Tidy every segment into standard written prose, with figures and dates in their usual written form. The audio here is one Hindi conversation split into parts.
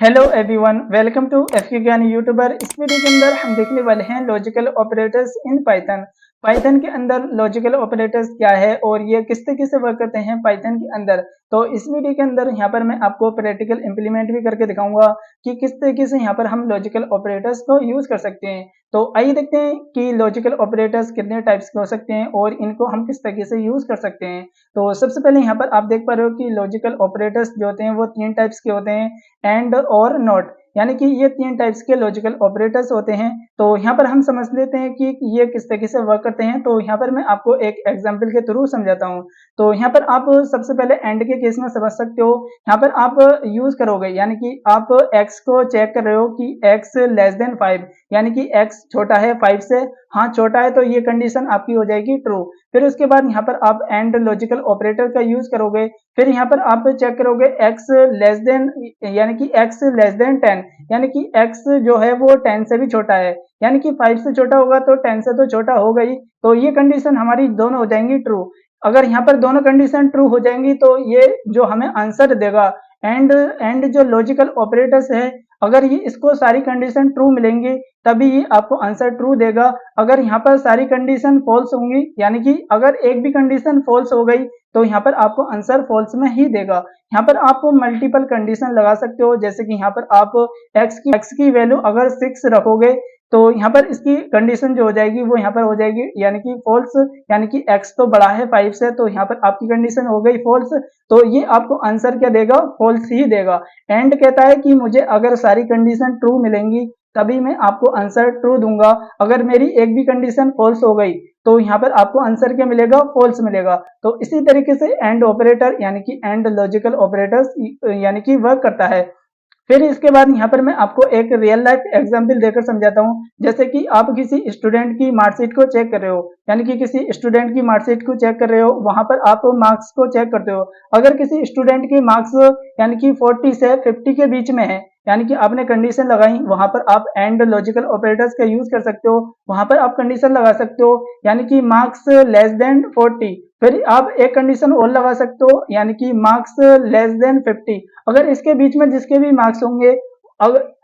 हेलो एवरीवन, वेलकम टू एफके ज्ञान यूट्यूबर। इस वीडियो के अंदर हम देखने वाले हैं logical operators in Python. Python के अंदर लॉजिकल ऑपरेटर्स क्या है और ये किस तरीके से वर्क करते हैं पाइथन के अंदर। तो इस वीडियो के अंदर यहाँ पर मैं आपको प्रैक्टिकल इंप्लीमेंट भी करके दिखाऊंगा कि किस तरीके से यहाँ पर हम लॉजिकल ऑपरेटर्स को यूज कर सकते हैं। तो आइए देखते हैं कि लॉजिकल ऑपरेटर्स कितने टाइप्स के हो सकते हैं और इनको हम किस तरीके से यूज कर सकते हैं। तो सबसे पहले यहाँ पर आप देख पा रहे हो कि लॉजिकल ऑपरेटर्स जो होते हैं वो तीन टाइप्स के होते हैं, एंड और नॉट, यानी कि ये तीन टाइप्स के लॉजिकल ऑपरेटर्स होते हैं। तो यहाँ पर हम समझ लेते हैं कि ये किस तरीके से वर्क करते हैं। तो यहाँ पर मैं आपको एक एग्जांपल के थ्रू समझाता हूँ। तो यहाँ पर आप सबसे पहले एंड के केस में समझ सकते हो। यहाँ पर आप यूज करोगे, यानी कि आप x को चेक कर रहे हो कि x लेस देन 5, यानी कि x छोटा है 5 से, हाँ छोटा है, तो ये कंडीशन आपकी हो जाएगी ट्रू। फिर उसके बाद यहाँ पर आप एंड लॉजिकल ऑपरेटर का यूज करोगे। फिर यहाँ पर आप चेक करोगे x लेस देन, यानी कि x लेस देन 10, यानी कि x जो है वो 10 से भी छोटा है, यानी कि 5 से छोटा होगा तो 10 से तो छोटा होगा ही। तो ये कंडीशन हमारी दोनों हो जाएंगी ट्रू। अगर यहाँ पर दोनों कंडीशन ट्रू हो जाएंगी तो ये जो हमें आंसर देगा, एंड जो लॉजिकल ऑपरेटर्स है, अगर ये इसको सारी कंडीशन ट्रू मिलेंगी तभी ये आपको आंसर ट्रू देगा। अगर यहाँ पर सारी कंडीशन फॉल्स होंगी, यानी कि अगर एक भी कंडीशन फॉल्स हो गई तो यहाँ पर आपको आंसर फॉल्स में ही देगा। यहाँ पर आप मल्टीपल कंडीशन लगा सकते हो, जैसे कि यहाँ पर आप x की वैल्यू अगर 6 रखोगे तो यहाँ पर इसकी कंडीशन जो हो जाएगी वो यहाँ पर हो जाएगी, यानी कि फॉल्स, यानी कि x तो बड़ा है 5 से, तो यहाँ पर आपकी कंडीशन हो गई फॉल्स। तो ये आपको आंसर क्या देगा, फॉल्स ही देगा। एंड कहता है कि मुझे अगर सारी कंडीशन ट्रू मिलेंगी तभी मैं आपको आंसर ट्रू दूंगा। अगर मेरी एक भी कंडीशन फॉल्स हो गई तो यहाँ पर आपको आंसर क्या मिलेगा, फॉल्स मिलेगा। तो इसी तरीके से एंड ऑपरेटर, यानी कि एंड लॉजिकल ऑपरेटर्स यानी कि वर्क करता है। फिर इसके बाद यहाँ पर मैं आपको एक रियल लाइफ एग्जांपल देकर समझाता हूँ। जैसे कि आप किसी स्टूडेंट की मार्कशीट को चेक कर रहे हो, यानी कि किसी स्टूडेंट की मार्कशीट को चेक कर रहे हो, वहां पर आप मार्क्स को चेक करते हो। अगर किसी स्टूडेंट की मार्क्स यानी कि 40 से 50 के बीच में है, यानी कि आपने कंडीशन लगाई, वहां पर आप एंड लॉजिकल ऑपरेटर्स का यूज कर सकते हो। वहां पर आप कंडीशन लगा सकते हो, यानी कि मार्क्स लेस देन 40। फिर आप एक कंडीशन और लगा सकते हो, यानी कि मार्क्स लेस देन 50। अगर इसके बीच में जिसके भी मार्क्स होंगे,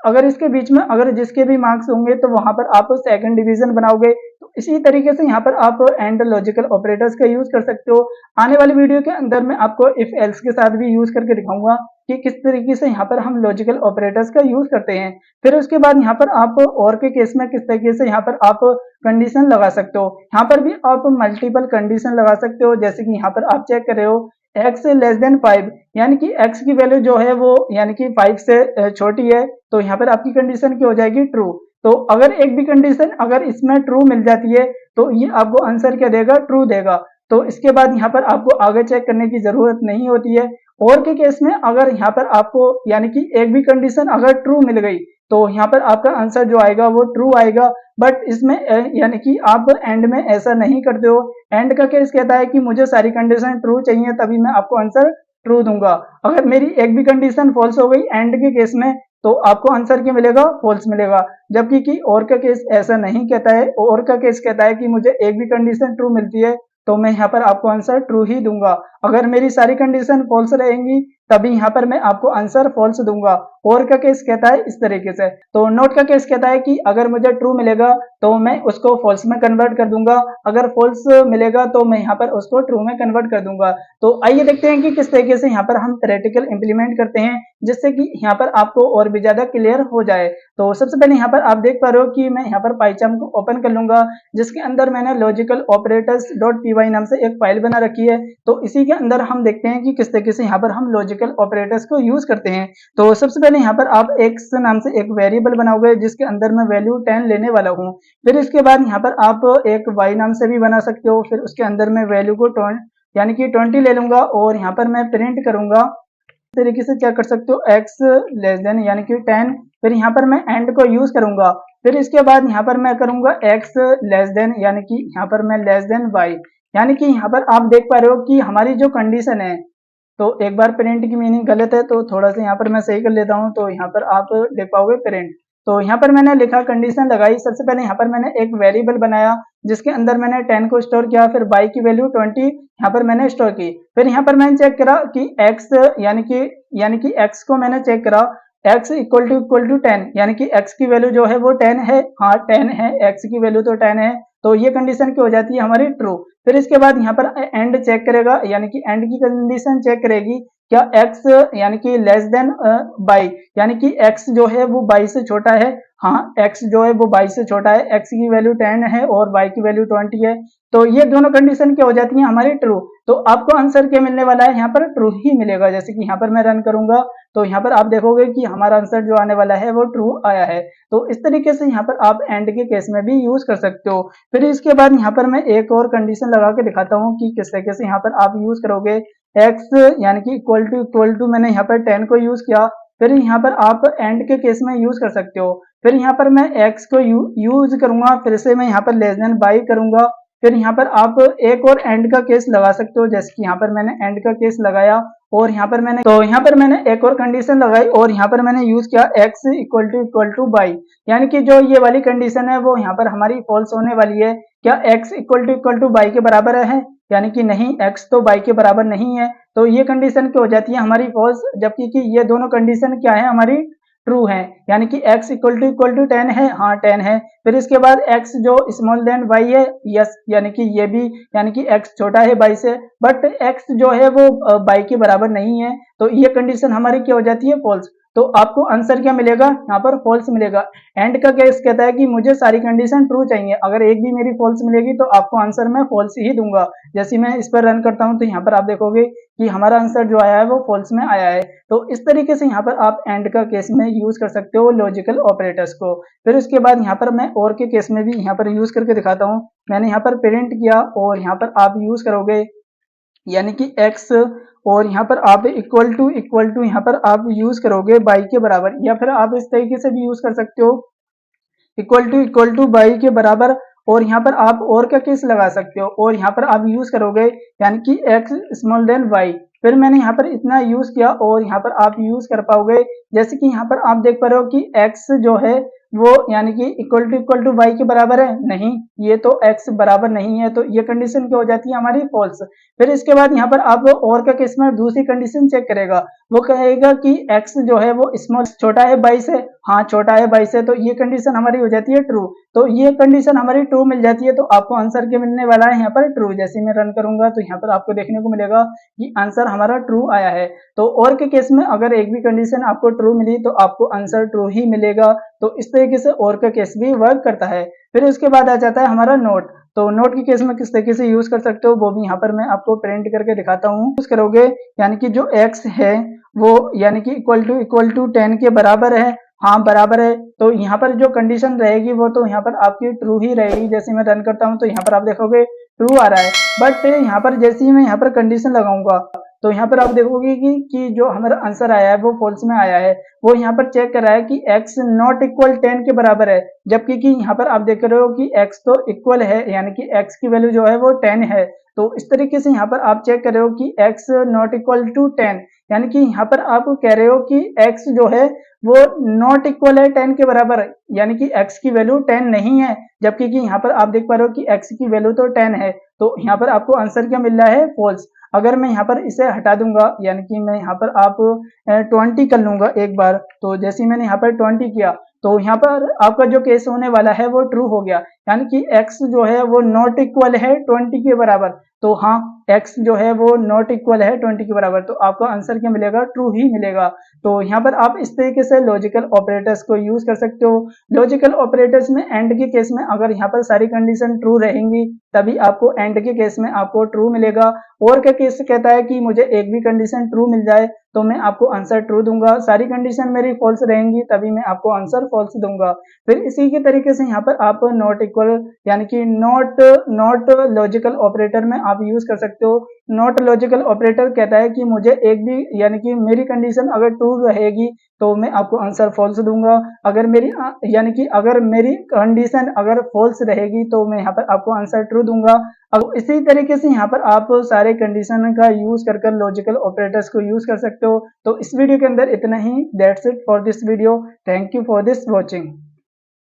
अगर इसके बीच में अगर जिसके भी मार्क्स होंगे तो वहां पर आप सेकंड डिवीजन बनाओगे। तो इसी तरीके से यहाँ पर आप एंड लॉजिकल ऑपरेटर्स का यूज कर सकते हो। आने वाली वीडियो के अंदर मैं आपको इफ एल्स के साथ भी यूज करके दिखाऊंगा कि किस तरीके से यहाँ पर हम लॉजिकल ऑपरेटर्स का यूज करते हैं। फिर उसके बाद यहाँ पर आप और के केस में किस तरीके से यहाँ पर आप कंडीशन लगा सकते हो। यहाँ पर भी आप मल्टीपल कंडीशन लगा सकते हो, जैसे कि यहाँ पर आप चेक कर रहे हो x लेस देन 5, यानी कि x की वैल्यू जो है वो यानी कि 5 से छोटी है, तो यहाँ पर आपकी कंडीशन क्या हो जाएगी, ट्रू। तो अगर एक भी कंडीशन अगर इसमें ट्रू मिल जाती है तो ये आपको आंसर क्या देगा, ट्रू देगा। तो इसके बाद यहाँ पर आपको आगे चेक करने की जरूरत नहीं होती है। और के केस में अगर यहाँ पर आपको यानी कि एक भी कंडीशन अगर ट्रू मिल गई तो यहाँ पर आपका आंसर जो आएगा वो ट्रू आएगा। बट इसमें यानी कि आप एंड में ऐसा नहीं करते हो। एंड का केस कहता है कि मुझे सारी कंडीशन ट्रू चाहिए तभी मैं आपको आंसर ट्रू दूंगा। अगर मेरी एक भी कंडीशन फॉल्स हो गई एंड के केस में तो आपको आंसर क्या मिलेगा, फॉल्स मिलेगा। जबकि कि और का केस ऐसा नहीं कहता है। और का केस कहता है कि मुझे एक भी कंडीशन ट्रू मिलती है तो मैं यहाँ पर आपको आंसर ट्रू ही दूंगा। अगर मेरी सारी कंडीशन फॉल्स रहेंगी तभी यहाँ पर मैं आपको आंसर फॉल्स दूंगा। और का केस कहता है इस तरीके से। तो नोट का केस कहता है कि अगर मुझे ट्रू मिलेगा तो मैं उसको फॉल्स में कन्वर्ट कर दूंगा, अगर फॉल्स मिलेगा तो मैं यहाँ पर उसको ट्रू में कन्वर्ट कर दूंगा। तो आइए देखते हैं कि किस तरीके से यहाँ पर हम प्रैक्टिकल इंप्लीमेंट करते हैं, जिससे कि यहाँ पर आपको और भी ज्यादा क्लियर हो जाए। तो सबसे पहले यहाँ पर आप देख पा रहे हो कि मैं यहाँ पर पाइचार्म को ओपन कर लूंगा, जिसके अंदर मैंने लॉजिकल ऑपरेटर्स डॉट py नाम से एक फाइल बना रखी है। तो इसी के अंदर हम देखते हैं कि किस तरीके से यहाँ पर हम लॉजिकल ऑपरेटर्स को यूज करते हैं। तो सबसे पहले यहाँ पर आप x नाम से एक वेरिएबल बनाओगे, जिसके अंदर मैं वैल्यू 10 लेने वाला हूँ। फिर इसके बाद यहाँ पर आप एक y नाम से भी बना सकते हो, फिर उसके अंदर मैं वैल्यू को 20 यानी कि 20 ले लूंगा और यहाँ पर मैं प्रिंट करूंगा। इस तरीके से क्या कर सकते हो, x लेस देन यानी कि 10। फिर यहाँ पर मैं एंड को यूज करूंगा। फिर इसके बाद यहाँ पर मैं करूंगा x लेस देन, यानी कि यहाँ पर मैं लेस देन y, यानी कि यहाँ पर आप देख पा रहे हो कि हमारी जो कंडीशन है, तो एक बार प्रिंट की मीनिंग गलत है तो थोड़ा सा यहाँ पर मैं सही कर लेता हूँ। तो यहाँ पर आप देख पाओगे प्रिंट। तो यहाँ पर मैंने लिखा, कंडीशन लगाई। सबसे पहले यहाँ पर मैंने एक वेरिएबल बनाया जिसके अंदर मैंने 10 को स्टोर किया, फिर y की वैल्यू 20 यहाँ पर मैंने स्टोर की। फिर यहाँ पर मैंने चेक करा कि x यानी कि x को मैंने चेक करा x इक्वल टू 10 यानी कि x की वैल्यू जो है वो 10 है, हाँ 10 है, x की वैल्यू तो 10 है, तो ये कंडीशन क्या हो जाती है हमारी ट्रू। फिर इसके बाद यहाँ पर एंड चेक करेगा, यानी कि एंड की कंडीशन चेक करेगी क्या x यानी कि लेस देन बाई, यानी कि x जो है वो बाई से छोटा है, हाँ x जो है वो बाई से छोटा है, x की वैल्यू 10 है और y की वैल्यू 20 है, तो ये दोनों कंडीशन क्या हो जाती है हमारी ट्रू। तो आपको आंसर क्या मिलने वाला है यहाँ पर ट्रू ही मिलेगा। जैसे कि यहाँ पर मैं रन करूंगा तो यहाँ पर आप देखोगे कि हमारा आंसर जो आने वाला है वो ट्रू आया है। तो इस तरीके से यहाँ पर आप एंड के केस में भी यूज कर सकते हो। फिर इसके बाद यहाँ पर मैं एक और कंडीशन लगा के दिखाता हूँ कि किस तरीके से यहाँ पर आप यूज करोगे। x यानी कि इक्वल टू मैंने यहाँ पर 10 को यूज किया, फिर यहाँ पर आप एंड के केस में यूज कर सकते हो। फिर यहाँ पर मैं x को यूज करूंगा, फिर से मैं यहाँ पर लेस देन बाई करूंगा, फिर यहाँ पर आप एक और एंड का केस लगा सकते हो, जैसे कि यहाँ पर मैंने एंड का केस लगाया और यहाँ पर मैंने एक और कंडीशन लगाई और यहाँ पर मैंने यूज किया x इक्वल टू बाई, यानी कि जो ये वाली कंडीशन है वो यहाँ पर हमारी फॉल्स होने वाली है। क्या x इक्वल टू बाई के बराबर है, यानी कि नहीं, x तो बाई के बराबर नहीं है, तो ये कंडीशन क्या हो जाती है हमारी फॉल्स, जबकि कि ये दोनों कंडीशन क्या है हमारी ट्रू है, यानी कि x इक्वल टू 10 है, हाँ 10 है। फिर इसके बाद x जो स्मॉल देन y है, यस, यानी कि ये भी, यानी कि x छोटा है y से, बट x जो है वो y के बराबर नहीं है, तो ये कंडीशन हमारी क्या हो जाती है फॉल्स। तो आपको आंसर क्या मिलेगा यहाँ पर फॉल्स मिलेगा। एंड का केस कहता है कि मुझे सारी कंडीशन ट्रू चाहिए, अगर एक भी मेरी फॉल्स मिलेगी तो आपको आंसर मैं फॉल्स ही दूंगा। जैसे मैं इस पर रन करता हूं तो यहाँ पर आप देखोगे कि हमारा आंसर जो आया है वो फॉल्स में आया है। तो इस तरीके से यहाँ पर आप एंड का केस में यूज कर सकते हो लॉजिकल ऑपरेटर्स को। फिर उसके बाद यहाँ पर मैं और के केस में भी यहाँ पर यूज करके दिखाता हूँ। मैंने यहाँ पर प्रिंट किया और यहाँ पर आप यूज करोगे यानी कि x, और यहाँ पर आप इक्वल टू यहाँ पर आप यूज करोगे बाई के बराबर, या फिर आप इस तरीके से भी यूज कर सकते हो इक्वल टू बाई के बराबर, और यहाँ पर आप और का केस लगा सकते हो और यहाँ पर आप यूज करोगे यानी कि x स्मॉल देन y। फिर मैंने यहाँ पर इतना यूज किया और यहाँ पर आप यूज कर पाओगे, जैसे कि यहाँ पर आप देख पा रहे हो कि x जो है वो यानी कि इक्वल टू y के बराबर है, नहीं, ये तो x बराबर नहीं है, तो ये कंडीशन क्या हो जाती है हमारी फॉल्स। फिर इसके बाद यहाँ पर आप और का केस में दूसरी कंडीशन चेक करेगा, वो कहेगा कि x जो है वो स्मॉल छोटा है बाई से, हाँ छोटा है बाई से, तो ये कंडीशन हमारी हो जाती है ट्रू। तो ये कंडीशन हमारी ट्रू मिल जाती है, तो आपको आंसर क्या मिलने वाला है यहाँ पर ट्रू। जैसे मैं रन करूंगा तो यहाँ पर आपको देखने को मिलेगा कि आंसर हमारा ट्रू आया है। तो और के केस में अगर एक भी कंडीशन आपको ट्रू मिली तो आपको आंसर ट्रू ही मिलेगा। तो इस तरीके से और का केस भी वर्क करता है। फिर उसके बाद आ जाता है हमारा नोट। तो नोट के केस में किस तरीके से यूज कर सकते हो वो भी यहाँ पर मैं आपको प्रिंट करके दिखाता हूँ। यूज करोगे यानी कि जो x है वो यानी कि इक्वल टू 10 के बराबर है, हाँ बराबर है, तो यहाँ पर जो कंडीशन रहेगी वो तो यहाँ पर आपकी ट्रू ही रहेगी। जैसे मैं रन करता हूँ तो यहाँ पर आप देखोगे ट्रू आ रहा है, बट यहाँ पर जैसे ही मैं यहाँ पर कंडीशन लगाऊंगा तो यहाँ पर आप देखोगे कि जो हमारा आंसर आया है वो फॉल्स में आया है। वो यहाँ पर चेक कर रहा है कि x नॉट इक्वल 10 के बराबर है, जबकि कि यहाँ पर आप देख रहे हो कि x तो इक्वल है, यानी कि x की वैल्यू जो है वो 10 है। तो इस तरीके से यहाँ पर आप चेक कर रहे हो कि x नॉट इक्वल टू 10, यानी कि यहाँ पर आप कह रहे हो कि x जो है वो नॉट इक्वल है 10 के बराबर, यानी कि x की वैल्यू 10 नहीं है, जबकि कि यहाँ पर आप देख पा रहे हो कि x की वैल्यू तो 10 है। तो यहाँ पर आपको आंसर क्या मिल रहा है फॉल्स। अगर मैं यहाँ पर इसे हटा दूंगा, यानी कि मैं यहाँ पर आप 20 कर लूंगा एक बार, तो जैसे ही मैंने यहाँ पर 20 किया तो यहाँ पर आपका जो केस होने वाला है वो ट्रू हो गया, यानी कि x जो है वो नॉट इक्वल है 20 के बराबर। तो हाँ x जो है वो नॉट इक्वल है 20 के बराबर, तो आपका आंसर क्या मिलेगा ट्रू ही मिलेगा। तो यहाँ पर आप इस तरीके से लॉजिकल ऑपरेटर्स को यूज कर सकते हो। लॉजिकल ऑपरेटर्स में एंड के केस में अगर यहाँ पर सारी कंडीशन ट्रू रहेंगी तभी आपको एंड के केस में आपको ट्रू मिलेगा। और का केस कहता है कि मुझे एक भी कंडीशन ट्रू मिल जाए तो मैं आपको आंसर ट्रू दूंगा, सारी कंडीशन मेरी फॉल्स रहेंगी तभी मैं आपको आंसर फॉल्स दूंगा। फिर इसी के तरीके से यहाँ पर आप नॉट इक्वल यानी कि नॉट लॉजिकल ऑपरेटर में आप यूज कर सकते हो। नॉट लॉजिकल ऑपरेटर कहता है कि मुझे एक भी यानी कि मेरी कंडीशन अगर ट्रू रहेगी तो मैं आपको आंसर फॉल्स दूंगा, अगर मेरी यानी कि अगर मेरी कंडीशन अगर फॉल्स रहेगी तो मैं यहाँ पर आपको आंसर ट्रू दूंगा। अब इसी तरीके से यहाँ पर आप सारे कंडीशन का यूज कर लॉजिकल ऑपरेटर्स को यूज कर सकते हो। तो इस वीडियो के अंदर इतना ही। That's it for this video. Thank you for this watching.